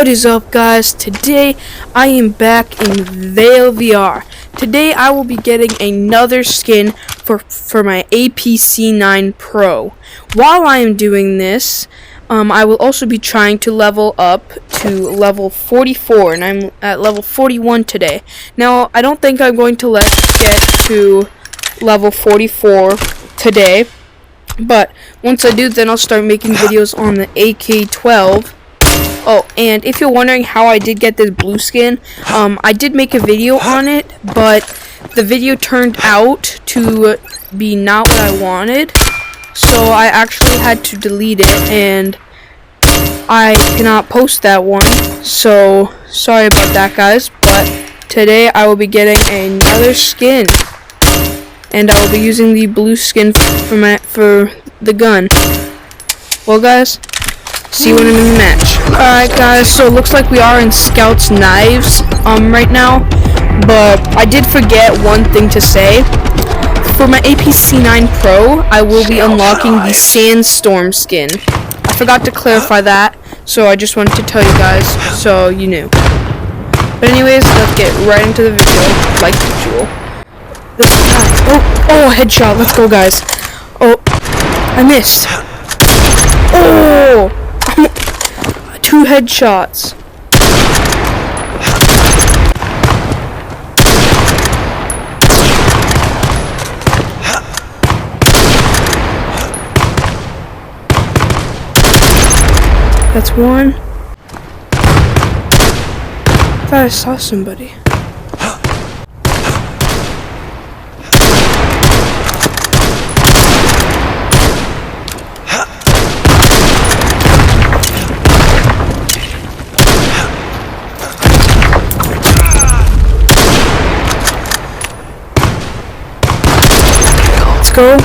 What is up, guys? Today I am back in Vail VR. Today I will be getting another skin for my APC 9 Pro. While I am doing this, I will also be trying to level up to level 44, and I'm at level 41 today. Now, I don't think I'm going to get to level 44 today, but once I do, then I'll start making videos on the AK-12. Oh, and if you're wondering how I did get this blue skin, I did make a video on it, but the video turned out to be not what I wanted, so I actually had to delete it, and I cannot post that one, so sorry about that, guys. But today I will be getting another skin, and I will be using the blue skin for the gun. Well, guys, see you when I'm in the match. Alright, guys, so it looks like we are in Scout's Knives right now, but I did forget one thing to say. For my APC 9 Pro, I will be unlocking the Sandstorm skin. I forgot to clarify that, so I just wanted to tell you guys so you knew. But anyways, let's get right into the video, like usual. Oh, headshot, let's go, guys. Oh, I missed. Oh! 2 headshots. That's one. I thought I saw somebody. Go.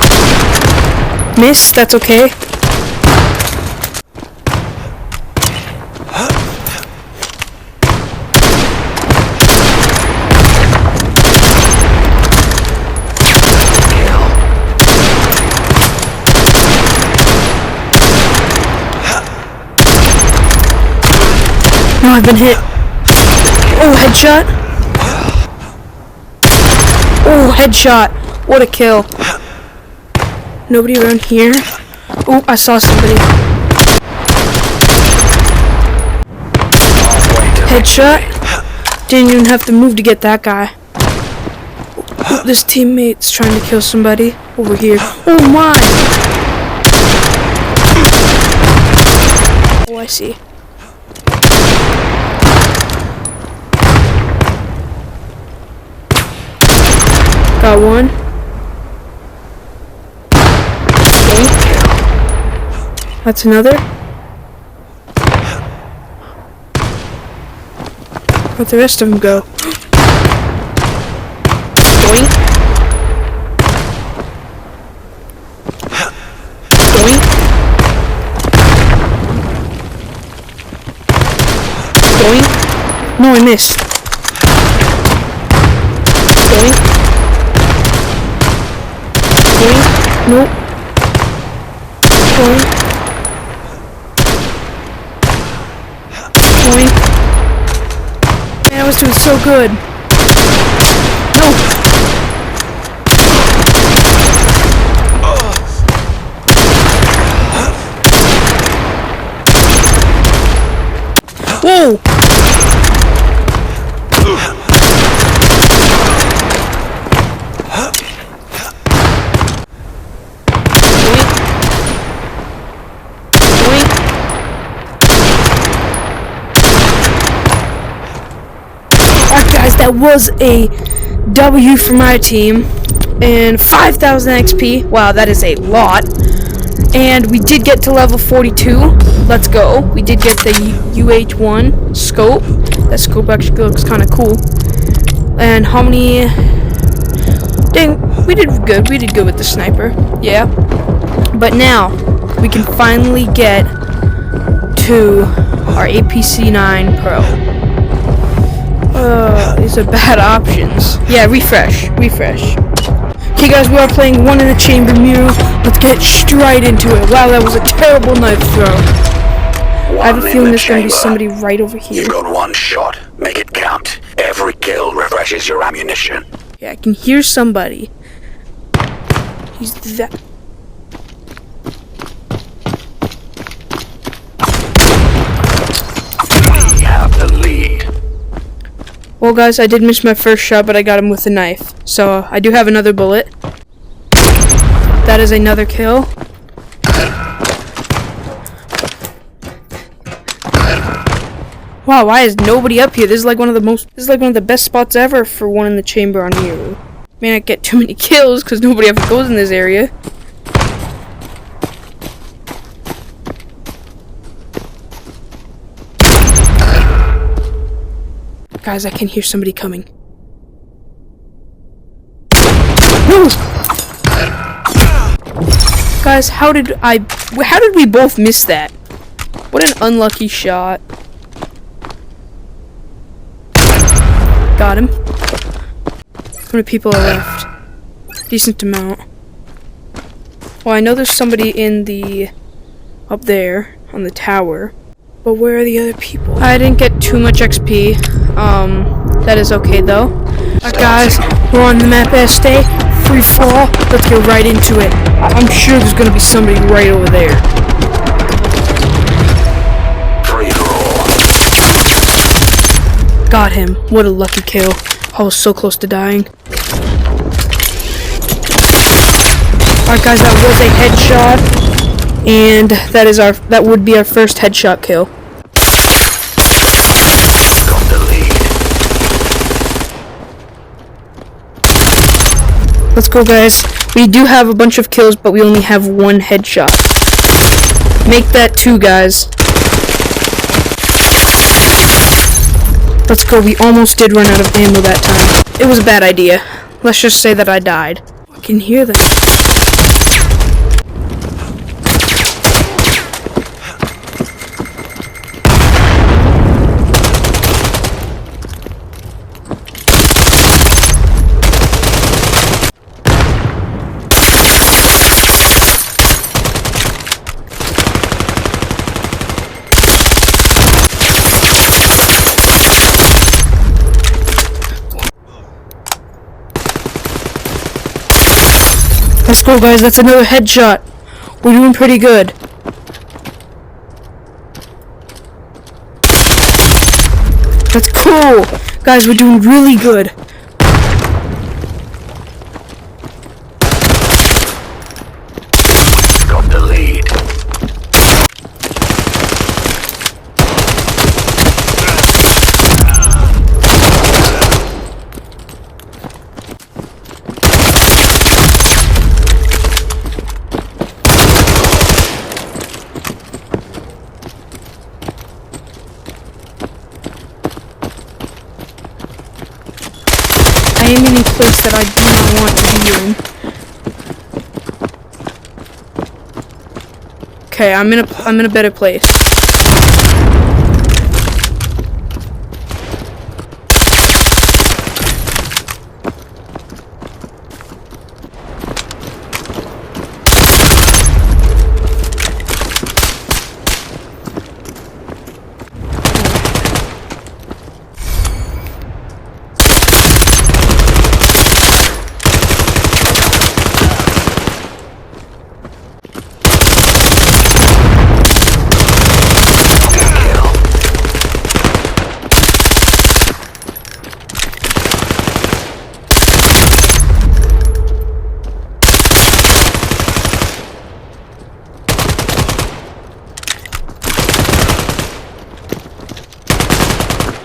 Miss, that's okay. No, I've been hit. Oh, headshot. Oh, headshot. What a kill. Nobody around here. Oh, I saw somebody. Headshot. Didn't even have to move to get that guy. Oh, this teammate's trying to kill somebody over here. Oh my! Oh, I see. Got one. That's another. Where'd the rest of them go? Boing. Boing. Boing. No, I missed. Boing. Boing. Nope. Boing. Man, I was doing so good. No. Whoa. That was a W for my team, and 5,000 XP. Wow, that is a lot. And we did get to level 42. Let's go. We did get the UH1 scope. That scope actually looks kind of cool. And how many? Dang, we did good. We did good with the sniper. Yeah. But now we can finally get to our APC 9 Pro. These are bad options. Yeah, refresh. Okay, guys, we are playing one in the chamber mirror. Let's get straight into it. Wow, that was a terrible knife throw. I have a feeling there's going to be somebody right over here. You've got one shot. Make it count. Every kill refreshes your ammunition. Yeah, I can hear somebody. He's that... We have the lead. Well, guys, I did miss my first shot, but I got him with a knife. So, I do have another bullet. That is another kill. Wow, why is nobody up here? This is like one of the best spots ever for one in the chamber on here. May not get too many kills because nobody ever goes in this area. Guys, I can hear somebody coming. No! Guys, how did we both miss that? What an unlucky shot. Got him. How many people are left? Decent amount. Well, I know there's somebody up there on the tower. But where are the other people? I didn't get too much XP. That is okay though. Alright guys, we're on the map SD. Free fall. Let's get right into it. I'm sure there's gonna be somebody right over there. Got him. What a lucky kill. I was so close to dying. Alright guys, that was a headshot. And that would be our first headshot kill. Got the lead. Let's go guys. We do have a bunch of kills, but we only have one headshot. Make that 2, guys. Let's go. We almost did run out of ammo that time. It was a bad idea. Let's just say that I died. I can hear them. Let's go guys, that's another headshot. We're doing pretty good. That's cool. Guys, we're doing really good. Got the lead. I am in a place that I do not want to be in. Okay, I'm in a better place.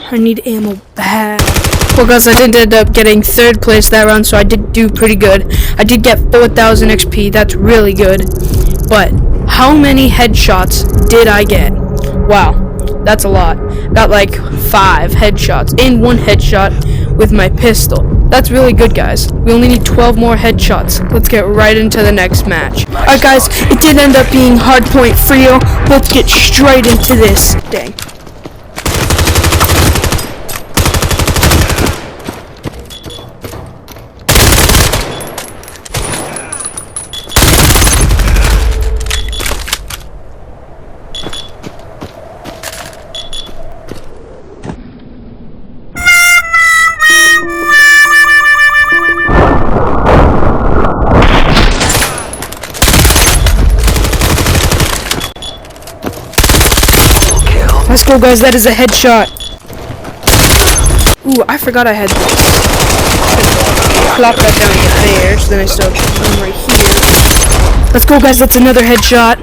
I need ammo bad. Well guys, I did end up getting 3rd place that round, so I did do pretty good. I did get 4,000 XP, that's really good. But, how many headshots did I get? Wow, that's a lot. Got like 5 headshots in 1 headshot with my pistol. That's really good, guys. We only need 12 more headshots. Let's get right into the next match. Alright guys, it did end up being hardpoint Frio. Let's get straight into this. Dang. Let's go, guys. That is a headshot. Ooh, I forgot I had this. Plop that down there, so then I still have one right here. Let's go, guys. That's another headshot.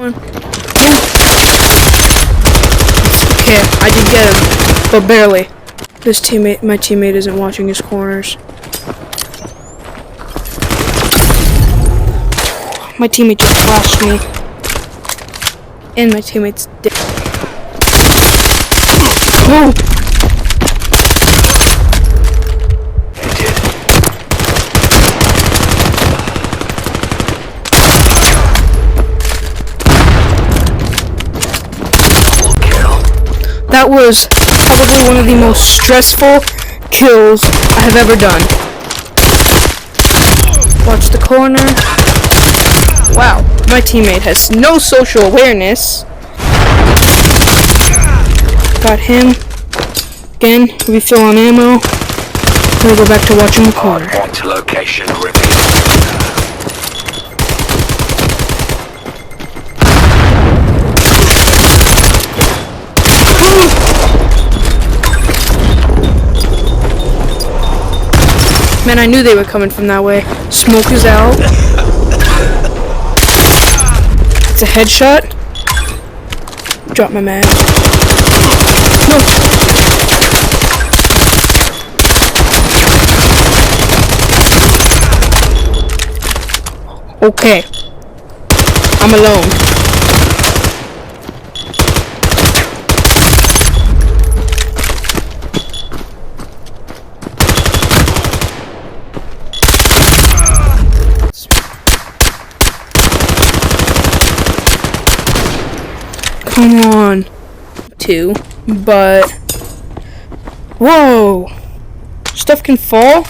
One. Okay, I did get him, but barely. My teammate isn't watching his corners. My teammate just flashed me. And my teammate's dead. Whoa! That was probably one of the most stressful kills I have ever done. Watch the corner. Wow, my teammate has no social awareness. Got him. Again, refill on ammo. We'll go back to watching the corner. To location revealed. Man, I knew they were coming from that way. Smoke is out. It's a headshot. Drop my mag. No. Okay. I'm alone. Come on. Two, but whoa, stuff can fall.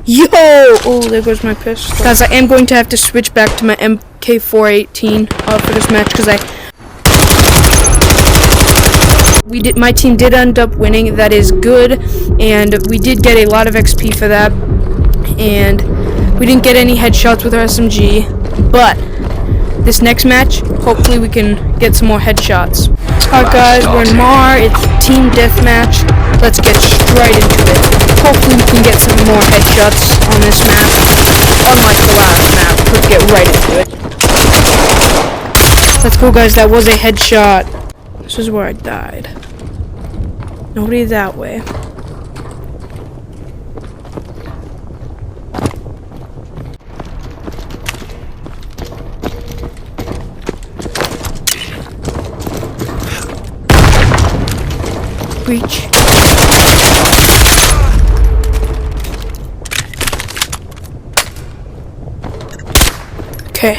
Yo! Oh, there goes my pistol. Guys, I am going to have to switch back to my MK418 for this match because my team did end up winning. That is good, and we did get a lot of XP for that, and we didn't get any headshots with our SMG, but this next match, hopefully we can get some more headshots. Alright guys, we're in Mar, it's team deathmatch. Let's get straight into it. Hopefully we can get some more headshots on this map. Unlike the last map, let's get right into it. Let's go guys, that was a headshot. This is where I died. Nobody that way. Reach. Okay.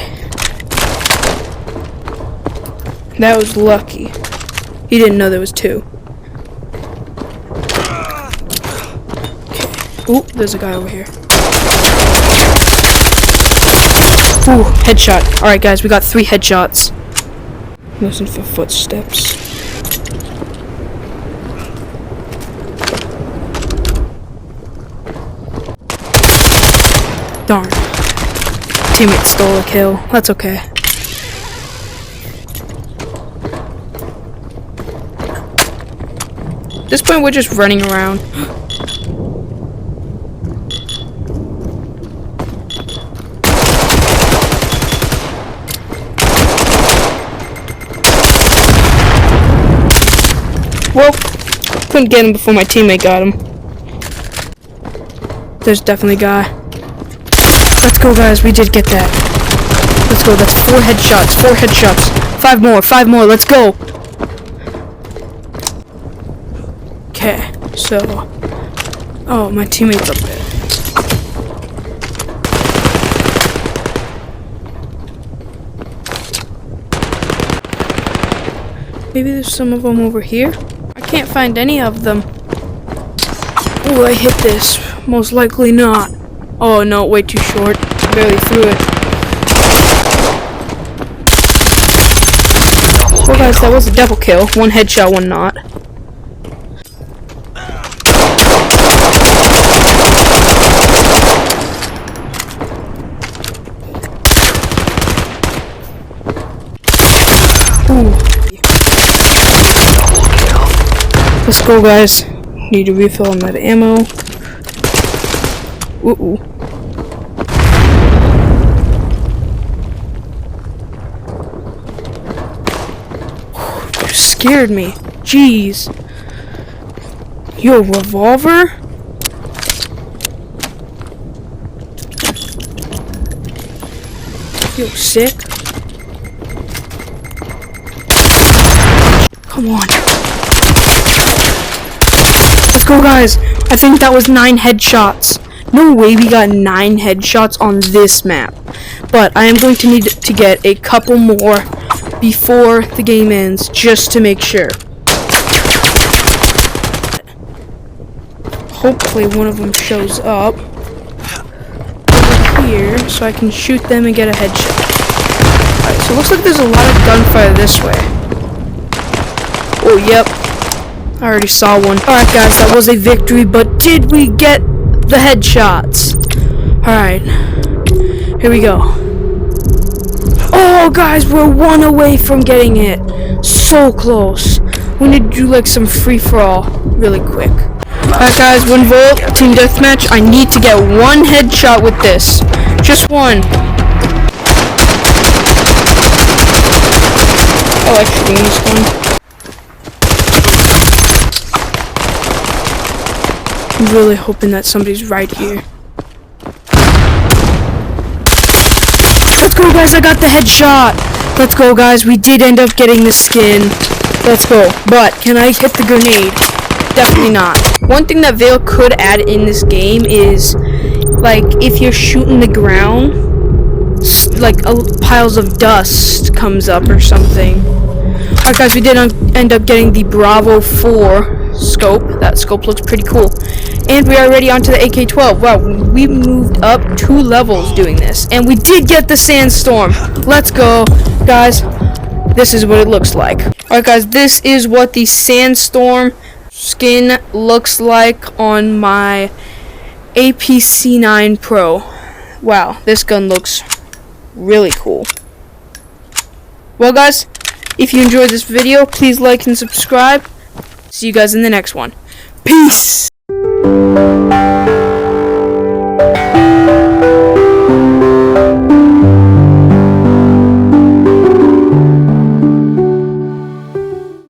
That was lucky. He didn't know there was two. Okay. Ooh, there's a guy over here. Ooh, headshot. Alright guys, we got 3 headshots. Listen for footsteps. Darn. Teammate stole a kill. That's okay. At this point, we're just running around. Well, couldn't get him before my teammate got him. There's definitely a guy. Let's go, guys. We did get that. Let's go. That's 4 headshots. 4 headshots. 5 more. 5 more. Let's go. Okay. So. Oh, my teammate's up there. Maybe there's some of them over here. I can't find any of them. Oh, I hit this. Most likely not. Oh no, way too short. Barely threw it. Oh guys, that was a double kill. 1 headshot, 1 not. Ooh. Let's go, guys. Need to refill on that ammo. Ooh. You scared me. Jeez. Yo, revolver? Yo, sick. Come on. Let's go, guys. I think that was 9 headshots. No way we got 9 headshots on this map. But I am going to need to get a couple more before the game ends, just to make sure. Hopefully one of them shows up over here, so I can shoot them and get a headshot. Alright, so it looks like there's a lot of gunfire this way. Oh, yep. I already saw one. Alright, guys, that was a victory, but did we get the headshots? Alright. Here we go. Oh, guys, we're 1 away from getting it. So close. We need to do, like, some free-for-all really quick. Alright, guys, 1 volt, team deathmatch. I need to get 1 headshot with this. Just 1. I like shooting this one. I'm really hoping that somebody's right here. Let's go, guys, I got the headshot. Let's go, guys, we did end up getting the skin. Let's go. But can I hit the grenade? Definitely not. One thing that Vail could add in this game is, like, if you're shooting the ground, like, piles of dust comes up or something. Alright, guys, we did end up getting the Bravo 4 scope. That scope looks pretty cool. And we are already onto the AK-12. Wow, we moved up 2 levels doing this. And we did get the sandstorm. Let's go, guys. This is what it looks like. Alright, guys, this is what the sandstorm skin looks like on my APC 9 Pro. Wow, this gun looks really cool. Well, guys, if you enjoyed this video, please like and subscribe. See you guys in the next one. Peace!